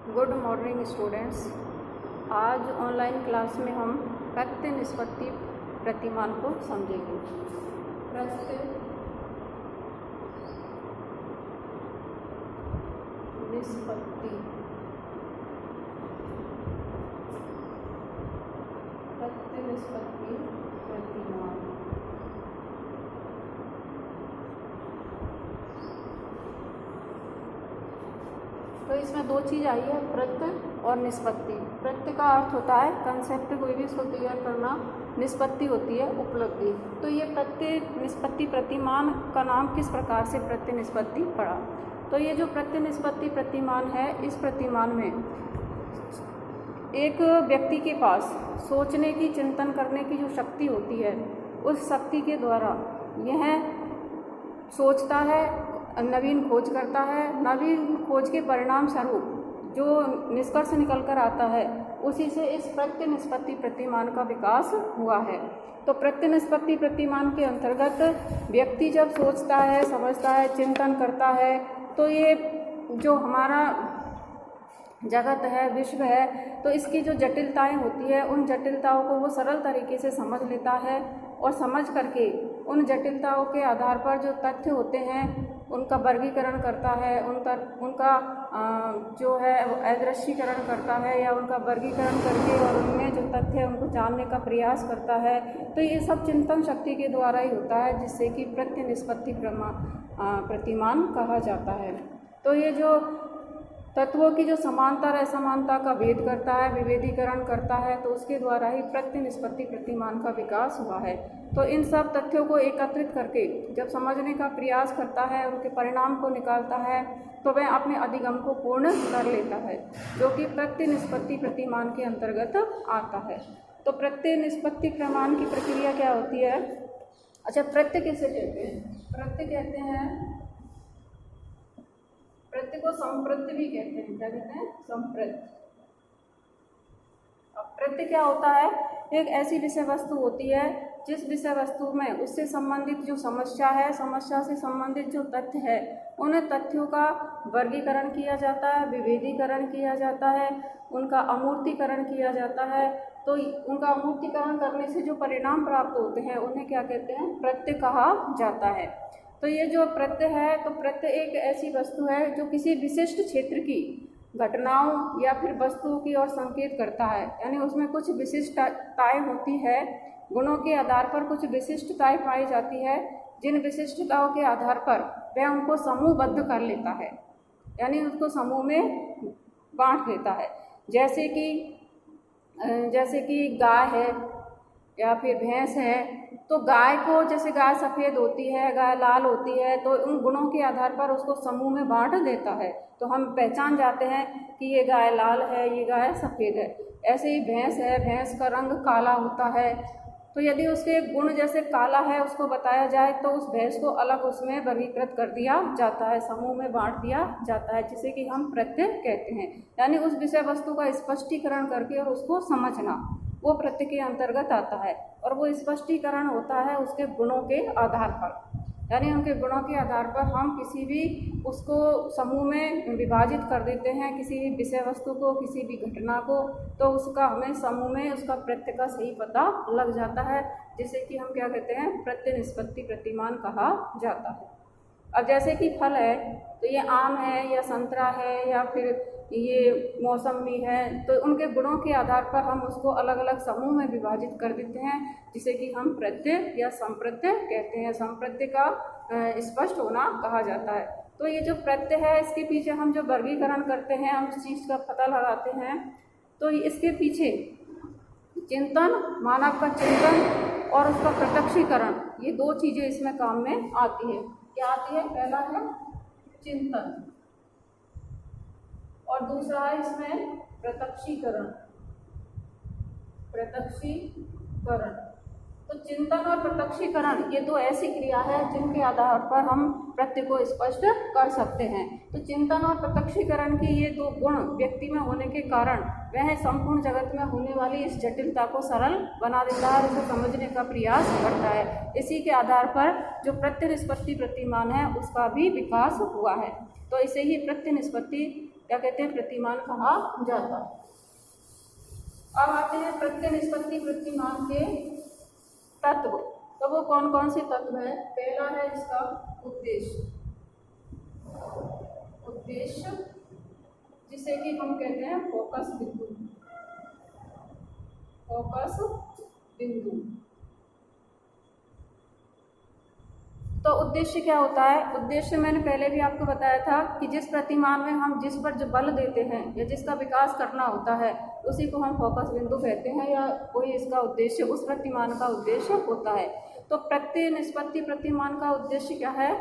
Good morning students. आज online class में हम प्रत्यय निष्पत्ति प्रतिमान को समझेंगे। प्रत्यय निष्पत्ति प्रतिमान। तो इसमें दो चीज़ आई है, प्रत्यय और निष्पत्ति। प्रत्यय का अर्थ होता है कंसेप्ट, कोई भी इसको क्लियर करना। निष्पत्ति होती है उपलब्धि। तो ये प्रत्यय निष्पत्ति प्रतिमान का नाम किस प्रकार से प्रत्यय निष्पत्ति पड़ा। तो ये जो प्रत्यय निष्पत्ति प्रतिमान है, इस प्रतिमान में एक व्यक्ति के पास सोचने की, चिंतन करने की जो शक्ति होती है, उस शक्ति के द्वारा यह सोचता है, नवीन खोज करता है। नवीन खोज के परिणाम स्वरूप जो निष्कर्ष निकल कर आता है, उसी से इस प्रत्यय निष्पत्ति प्रतिमान का विकास हुआ है। तो प्रत्यय निष्पत्ति प्रतिमान के अंतर्गत व्यक्ति जब सोचता है, समझता है, चिंतन करता है, तो ये जो हमारा जगत है, विश्व है, तो इसकी जो जटिलताएं होती है, उन जटिलताओं को वो सरल तरीके से समझ लेता है और समझ करके उन जटिलताओं के आधार पर जो तथ्य होते हैं उनका वर्गीकरण करता है, उनका जो है अदृश्यीकरण करता है, या उनका वर्गीकरण करके और उनमें जो तथ्य है उनको जानने का प्रयास करता है। तो ये सब चिंतन शक्ति के द्वारा ही होता है, जिससे कि प्रत्यय निष्पत्ति प्रतिमान कहा जाता है। तो ये जो तत्वों की जो समानता और असमानता का भेद करता है, विभेदीकरण करता है, तो उसके द्वारा ही प्रत्यय निष्पत्ति प्रतिमान का विकास हुआ है। तो इन सब तथ्यों को एकत्रित करके जब समझने का प्रयास करता है, उनके परिणाम को निकालता है, तो वह अपने अधिगम को पूर्ण कर लेता है, जो कि प्रत्यय निष्पत्ति प्रतिमान के अंतर्गत आता है। तो प्रत्यय निष्पत्ति प्रमाण की प्रक्रिया क्या होती है? अच्छा, प्रत्यय किसे कहते हैं? प्रत्यय कहते हैं, प्रत्यय को संप्रत्यय भी कहते हैं। क्या कहते हैं? संप्रत्यय। अब प्रत्यय क्या होता है? एक ऐसी विषय वस्तु होती है जिस विषय वस्तु में उससे संबंधित जो समस्या है, समस्या से संबंधित जो तथ्य है, उन तथ्यों का वर्गीकरण किया जाता है, विभेदीकरण किया जाता है, उनका अमूर्तीकरण किया जाता है। तो उनका अमूर्तीकरण करने से जो परिणाम प्राप्त होते हैं, उन्हें क्या कहते हैं? प्रत्यय कहा जाता है। तो ये जो प्रत्यय है, तो प्रत्यय एक ऐसी वस्तु है जो किसी विशिष्ट क्षेत्र की घटनाओं या फिर वस्तुओं की ओर संकेत करता है। यानी उसमें कुछ विशिष्टताएं होती है, गुणों के आधार पर कुछ विशिष्टताएं पाई जाती है, जिन विशिष्टताओं के आधार पर वह उनको समूहबद्ध कर लेता है, यानी उसको समूह में बांट लेता है। जैसे कि गाय है या फिर भैंस है, तो गाय को, जैसे गाय सफ़ेद होती है, गाय लाल होती है, तो उन गुणों के आधार पर उसको समूह में बांट देता है, तो हम पहचान जाते हैं कि ये गाय लाल है, ये गाय सफ़ेद है। ऐसे ही भैंस है, भैंस का रंग काला होता है, तो यदि उसके गुण जैसे काला है उसको बताया जाए, तो उस भैंस को अलग उसमें वर्गीकृत कर दिया जाता है, समूह में बांट दिया जाता है, जिसे कि हम प्रत्यय कहते हैं। यानी उस विषय वस्तु का स्पष्टीकरण करके और उसको समझना, वो प्रत्यय के अंतर्गत आता है। और वो स्पष्टीकरण होता है उसके गुणों के आधार पर, यानी उनके गुणों के आधार पर हम किसी भी उसको समूह में विभाजित कर देते हैं, किसी भी विषय वस्तु को, किसी भी घटना को, तो उसका हमें समूह में उसका प्रत्यय का सही पता लग जाता है, जिसे कि हम क्या कहते हैं? प्रत्यय निष्पत्ति प्रतिमान कहा जाता है। अब जैसे कि फल है, तो ये आम है या संतरा है या फिर ये मौसमी है, तो उनके गुणों के आधार पर हम उसको अलग अलग समूह में विभाजित कर देते हैं, जिसे कि हम प्रत्यय या संप्रत्यय कहते हैं। संप्रत्यय का स्पष्ट होना कहा जाता है। तो ये जो प्रत्यय है, इसके पीछे हम जो वर्गीकरण करते हैं, हम उस चीज़ का पता लगाते हैं, तो इसके पीछे चिंतन, मानव का चिंतन और उसका प्रत्यक्षीकरण, ये दो चीज़ें इसमें काम में आती है। क्या आती है? पहला है चिंतन और दूसरा है इसमें प्रत्यक्षीकरण। तो चिंतन और प्रत्यक्षीकरण ये दो ऐसी क्रिया है जिनके आधार पर हम प्रत्यय को स्पष्ट कर सकते हैं। तो चिंतन और प्रत्यक्षीकरण की ये दो गुण व्यक्ति में होने के कारण वह संपूर्ण जगत में होने वाली इस जटिलता को सरल बना देता है और उसे समझने का प्रयास करता है। इसी के आधार पर जो प्रत्यय निष्पत्ति प्रतिमान है उसका भी विकास हुआ है। तो इसे ही प्रत्यय निष्पत्ति क्या कहते हैं, प्रतिमान कहा जाता है। अब आते हैं प्रत्यय निष्पत्ति प्रतिमान के तत्व। तो वो कौन कौन से तत्व है? पहला है इसका उद्देश्य, उद्देश्य जिसे कि हम कहते हैं फोकस बिंदु, फोकस बिंदु। तो उद्देश्य क्या होता है? उद्देश्य मैंने पहले भी आपको बताया था कि जिस प्रतिमान में हम जिस पर जो बल देते हैं या जिसका विकास करना होता है उसी को हम फोकस बिंदु कहते हैं, या कोई इसका उद्देश्य उस प्रतिमान का उद्देश्य होता है। तो प्रत्यय निष्पत्ति प्रतिमान का उद्देश्य क्या है?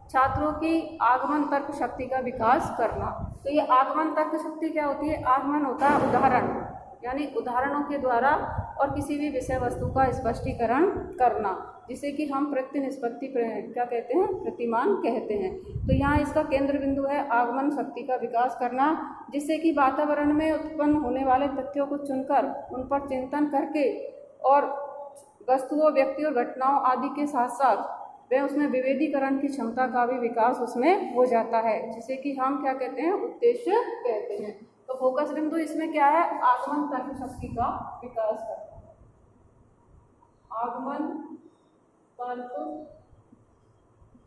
छात्रों की आगमन तर्क शक्ति का विकास करना। तो ये आगमन तर्क शक्ति क्या होती है? आगमन होता है उदाहरण, यानी उदाहरणों के द्वारा और किसी भी विषय वस्तु का स्पष्टीकरण करना, जिसे कि हम प्रत्यय निष्पत्ति क्या कहते हैं? प्रतिमान कहते हैं। तो यहाँ इसका केंद्र बिंदु है आगमन शक्ति का विकास करना, जिससे कि वातावरण में उत्पन्न होने वाले तथ्यों को चुनकर उन पर चिंतन करके और वस्तुओं, व्यक्तियों और घटनाओं आदि के साथ साथ वह उसमें विभेदीकरण की क्षमता का भी विकास उसमें हो जाता है, जिसे कि हम क्या कहते हैं? उद्देश्य कहते हैं। तो फोकस बिंदु इसमें क्या है? आगमन तर्क शक्ति का विकास करना, आगमन तर्क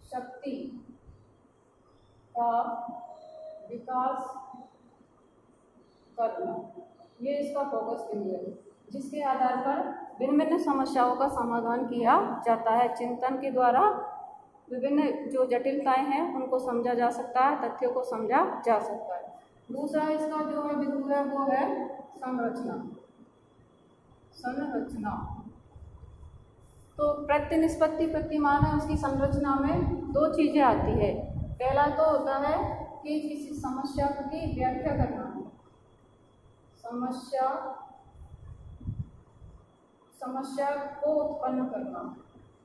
शक्ति का विकास करना, ये इसका फोकस बिंदु है, जिसके आधार पर भिन्न भिन्न समस्याओं का समाधान किया जाता है। चिंतन के द्वारा विभिन्न जो जटिलताएं हैं उनको समझा जा सकता है, तथ्यों को समझा जा सकता है। दूसरा इसका जो है बिंदु है वो है संरचना, संरचना। तो प्रत्यय निष्पत्ति प्रतिमान है, उसकी संरचना में दो चीजें आती है। पहला तो होता है कि किसी समस्या की व्याख्या करना, समस्या को उत्पन्न करना,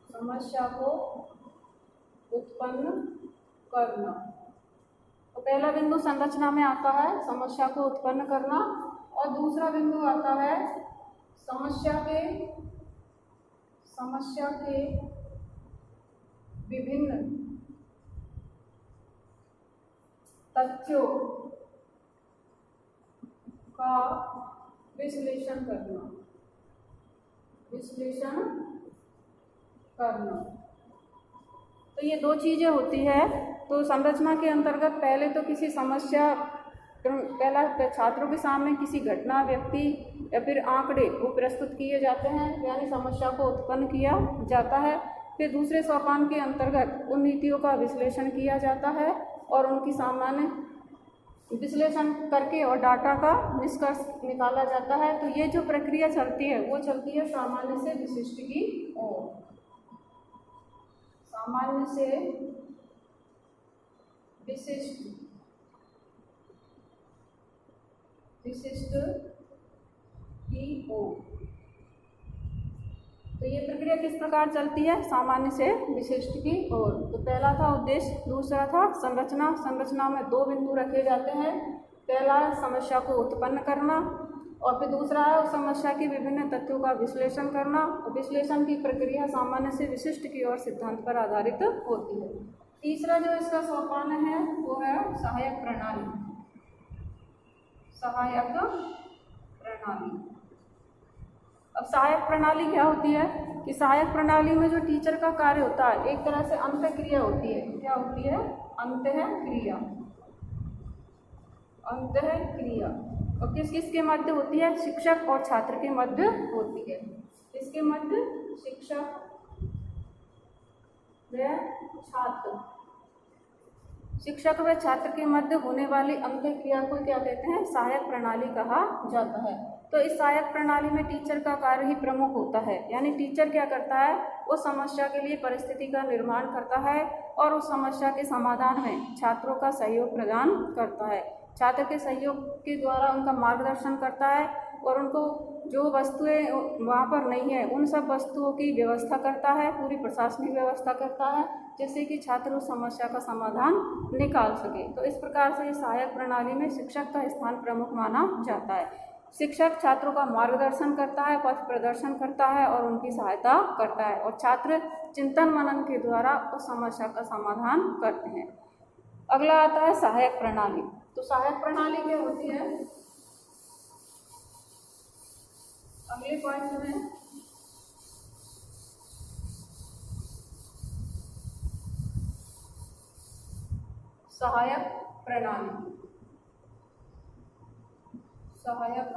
समस्या को उत्पन्न करना। तो पहला बिंदु संरचना में आता है समस्या को उत्पन्न करना, और दूसरा बिंदु आता है समस्या के विभिन्न तथ्यों का विश्लेषण करना, विश्लेषण करना। तो ये दो चीजें होती है। तो संरचना के अंतर्गत पहले तो किसी समस्या, पहला छात्रों के सामने किसी घटना, व्यक्ति या फिर आंकड़े वो प्रस्तुत किए जाते हैं, यानी समस्या को उत्पन्न किया जाता है। फिर दूसरे सोपान के अंतर्गत उन नीतियों का विश्लेषण किया जाता है और उनकी सामान्य विश्लेषण करके और डाटा का निष्कर्ष निकाला जाता है। तो ये जो प्रक्रिया चलती है वो चलती है सामान्य से विशिष्ट की ओर, सामान्य से विशिष्ट की ओर। तो ये प्रक्रिया किस प्रकार चलती है? सामान्य से विशिष्ट की ओर। तो पहला था उद्देश्य, दूसरा था संरचना। संरचना में दो बिंदु रखे जाते हैं। पहला है समस्या को उत्पन्न करना, और फिर दूसरा है उस समस्या के विभिन्न तथ्यों का विश्लेषण करना। और विश्लेषण की प्रक्रिया सामान्य से विशिष्ट की ओर सिद्धांत पर आधारित होती है। तीसरा जो इसका सोपान है वो है सहायक प्रणाली, सहायक प्रणाली। अब सहायक प्रणाली क्या होती है कि सहायक प्रणाली में जो टीचर का कार्य होता है एक तरह से अंतःक्रिया होती है। क्या होती है? अंतःक्रिया, अंतःक्रिया। और किस किस के मध्य होती है? शिक्षक और छात्र के मध्य होती है। किसके मध्य? शिक्षक व छात्र, शिक्षक व छात्र के मध्य होने वाली अंतःक्रिया को क्या कहते हैं? सहायक प्रणाली कहा जाता है। तो इस सहायक प्रणाली में टीचर का कार्य ही प्रमुख होता है, यानी टीचर क्या करता है? उस समस्या के लिए परिस्थिति का निर्माण करता है और उस समस्या के समाधान में छात्रों का सहयोग प्रदान करता है। छात्र के सहयोग के द्वारा उनका मार्गदर्शन करता है और उनको जो वस्तुएं वहाँ पर नहीं है उन सब वस्तुओं की व्यवस्था करता है, पूरी प्रशासनिक व्यवस्था करता है, जिससे कि छात्र उस समस्या का समाधान निकाल सके। तो इस प्रकार से सहायक प्रणाली में शिक्षक का स्थान प्रमुख माना जाता है। शिक्षक छात्रों का मार्गदर्शन करता है, पथ प्रदर्शन करता है और उनकी सहायता करता है, और छात्र चिंतन मनन के द्वारा उस समस्या का समाधान करते हैं। अगला आता है सहायक प्रणाली। तो सहायक प्रणाली क्या होती है? अगले पॉइंट में सहायक प्रणाली, सहायक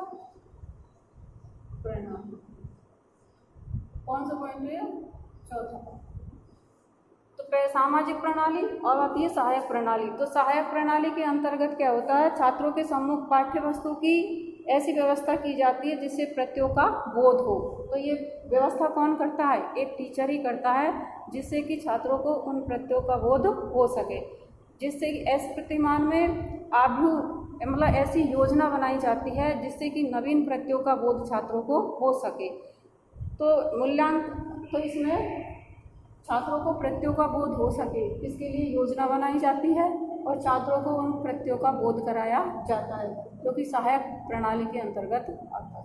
प्रणाली कौन सा पॉइंट है? चौथा। तो सामाजिक प्रणाली और आती है सहायक प्रणाली। तो सहायक प्रणाली के अंतर्गत क्या होता है? छात्रों के सम्मुख पाठ्य वस्तु की ऐसी व्यवस्था की जाती है जिससे प्रत्यों का बोध हो। तो ये व्यवस्था कौन करता है? एक टीचर ही करता है, जिससे कि छात्रों को उन प्रत्यों का बोध हो सके, जिससे कि ऐसे प्रतिमान में मतलब ऐसी योजना बनाई जाती है जिससे कि नवीन प्रत्यों का बोध छात्रों को हो सके। तो इसमें छात्रों को प्रत्यों का बोध हो सके इसके लिए योजना बनाई जाती है और छात्रों को उन प्रत्यों का बोध कराया जाता है, जो कि सहायक प्रणाली के अंतर्गत आता है।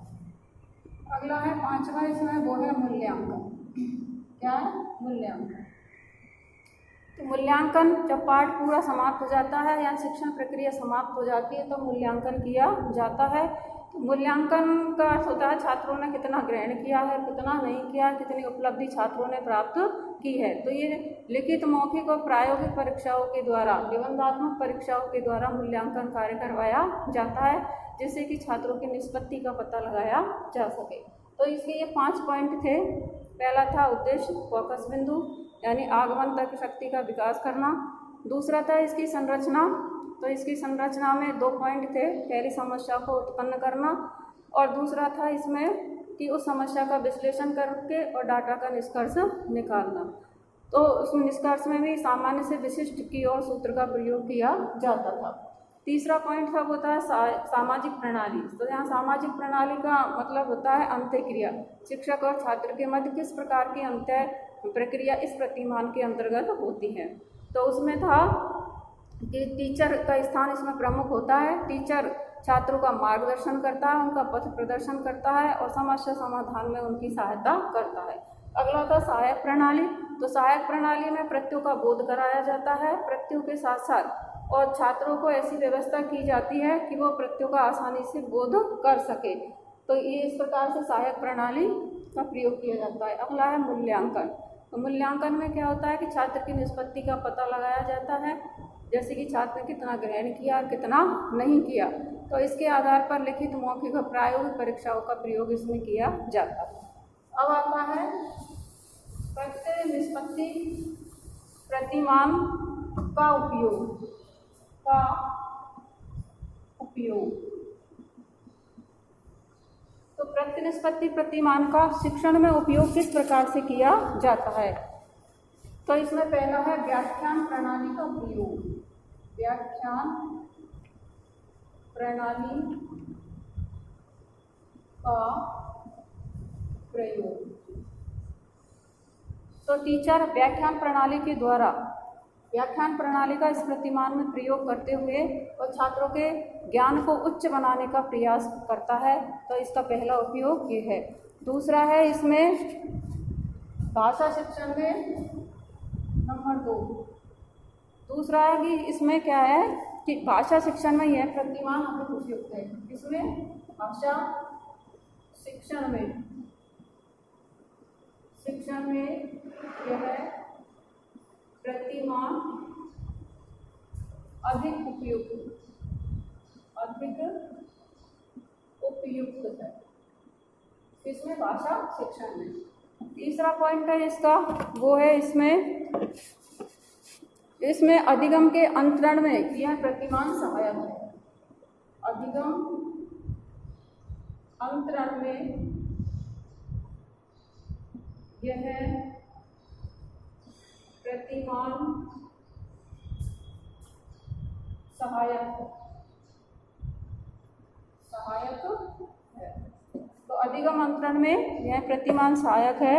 अगला है पांचवा, इसमें वो है मूल्यांकन। क्या है? मूल्यांकन। तो मूल्यांकन जब पाठ पूरा समाप्त हो जाता है या शिक्षण प्रक्रिया समाप्त हो जाती है तो मूल्यांकन किया जाता है। तो मूल्यांकन का अर्थ होता है छात्रों ने कितना ग्रहण किया है, कितना नहीं किया, कितनी उपलब्धि छात्रों ने प्राप्त की है। तो ये लिखित, मौखिक और प्रायोगिक परीक्षाओं के द्वारा, निबंधात्मक परीक्षाओं के द्वारा मूल्यांकन कार्य करवाया जाता है, जिससे कि छात्रों की निष्पत्ति का पता लगाया जा सके। तो इसके ये 5 पॉइंट थे। पहला था उद्देश्य, फोकस बिंदु, यानी आगमन तर्क शक्ति का विकास करना। दूसरा था इसकी संरचना। तो इसकी संरचना में 2 पॉइंट थे। पहली समस्या को उत्पन्न करना और दूसरा था इसमें कि उस समस्या का विश्लेषण करके और डाटा का निष्कर्ष निकालना। तो उस निष्कर्ष में भी सामान्य से विशिष्ट की और सूत्र का प्रयोग किया जाता था। तीसरा पॉइंट था वो था सामाजिक प्रणाली। तो यहाँ सामाजिक प्रणाली का मतलब होता है अंत्यक्रिया। शिक्षक और छात्र के मध्य किस प्रकार की अंत्य प्रक्रिया इस प्रतिमान के अंतर्गत होती है। तो उसमें था कि टीचर का स्थान इसमें प्रमुख होता है। टीचर छात्रों का मार्गदर्शन करता है, उनका पथ प्रदर्शन करता है और समस्या समाधान में उनकी सहायता करता है। अगला था सहायक प्रणाली। तो सहायक प्रणाली में प्रत्यों का बोध कराया जाता है। प्रत्यों के साथ साथ और छात्रों को ऐसी व्यवस्था की जाती है कि वो प्रत्यों का आसानी से बोध कर सके। तो ये इस प्रकार से सहायक प्रणाली का प्रयोग किया जाता है। अगला है मूल्यांकन। तो मूल्यांकन में क्या होता है कि छात्र की निष्पत्ति का पता लगाया जाता है, जैसे कि छात्र ने कितना ग्रहण किया और कितना नहीं किया। तो इसके आधार पर लिखित, मौखिक और प्रायोगिक परीक्षाओं का प्रयोग इसमें किया जाता है। अब आता है प्रत्यय निष्पत्ति प्रतिमान का उपयोग। तो प्रत्यय निष्पत्ति प्रतिमान का शिक्षण में उपयोग किस प्रकार से किया जाता है? तो इसमें पहला है व्याख्यान प्रणाली का प्रयोग। व्याख्यान प्रणाली का प्रयोग। तो टीचर व्याख्यान प्रणाली के द्वारा व्याख्यान प्रणाली का इस प्रतिमान में प्रयोग करते हुए और छात्रों के ज्ञान को उच्च बनाने का प्रयास करता है। तो इसका पहला उपयोग ये है। दूसरा है इसमें भाषा शिक्षण में नंबर 2। दूसरा है कि इसमें क्या है कि भाषा शिक्षण में यह प्रतिमान अधिक उपयुक्त है। इसमें भाषा शिक्षण में यह प्रतिमान अधिक उपयुक्त है। इसमें भाषा शिक्षण में। तीसरा पॉइंट है इसका वो है इसमें अधिगम के अंतरण में यह प्रतिमान सहायक है। अधिगम अंतरण में यह प्रतिमान सहायक है। तो अधिगम अंतरण में यह प्रतिमान सहायक है।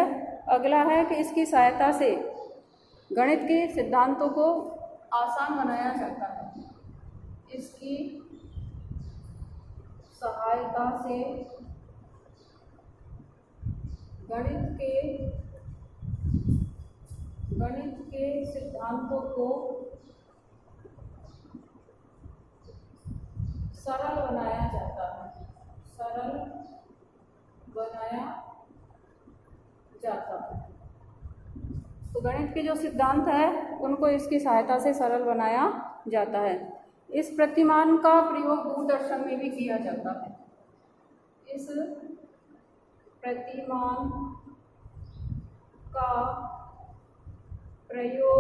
अगला है कि इसकी सहायता से गणित के सिद्धांतों को आसान बनाया जाता है। इसकी सहायता से गणित के सिद्धांतों को सरल बनाया जाता है, सरल बनाया जाता है। तो गणित के जो सिद्धांत है उनको इसकी सहायता से सरल बनाया जाता है। इस प्रतिमान का प्रयोग दूरदर्शन में भी किया जाता है। इस प्रतिमान का प्रयोग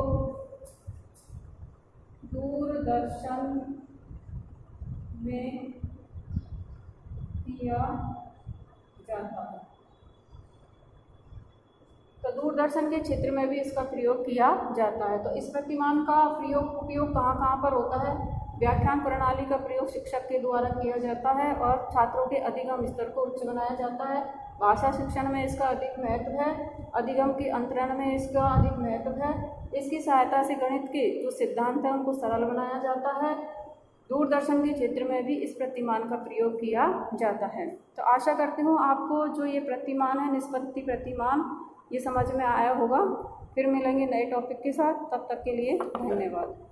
दूरदर्शन में किया जाता है। तो दूरदर्शन के क्षेत्र में भी इसका प्रयोग किया जाता है। तो इस प्रतिमान का उपयोग कहाँ कहाँ पर होता है? व्याख्यान प्रणाली का प्रयोग शिक्षक के द्वारा किया जाता है और छात्रों के अधिगम स्तर को उच्च बनाया जाता है। भाषा शिक्षण में इसका अधिक महत्व है, अधिगम के अंतरण में इसका अधिक महत्व है। इसकी सहायता से गणित के जो सिद्धांत हैं उनको सरल बनाया जाता है। दूरदर्शन के क्षेत्र में भी इस प्रतिमान का प्रयोग किया जाता है। तो आशा करती हूँ आपको जो ये प्रतिमान है, निष्पत्ति प्रतिमान, ये समझ में आया होगा। फिर मिलेंगे नए टॉपिक के साथ, तब तक के लिए धन्यवाद।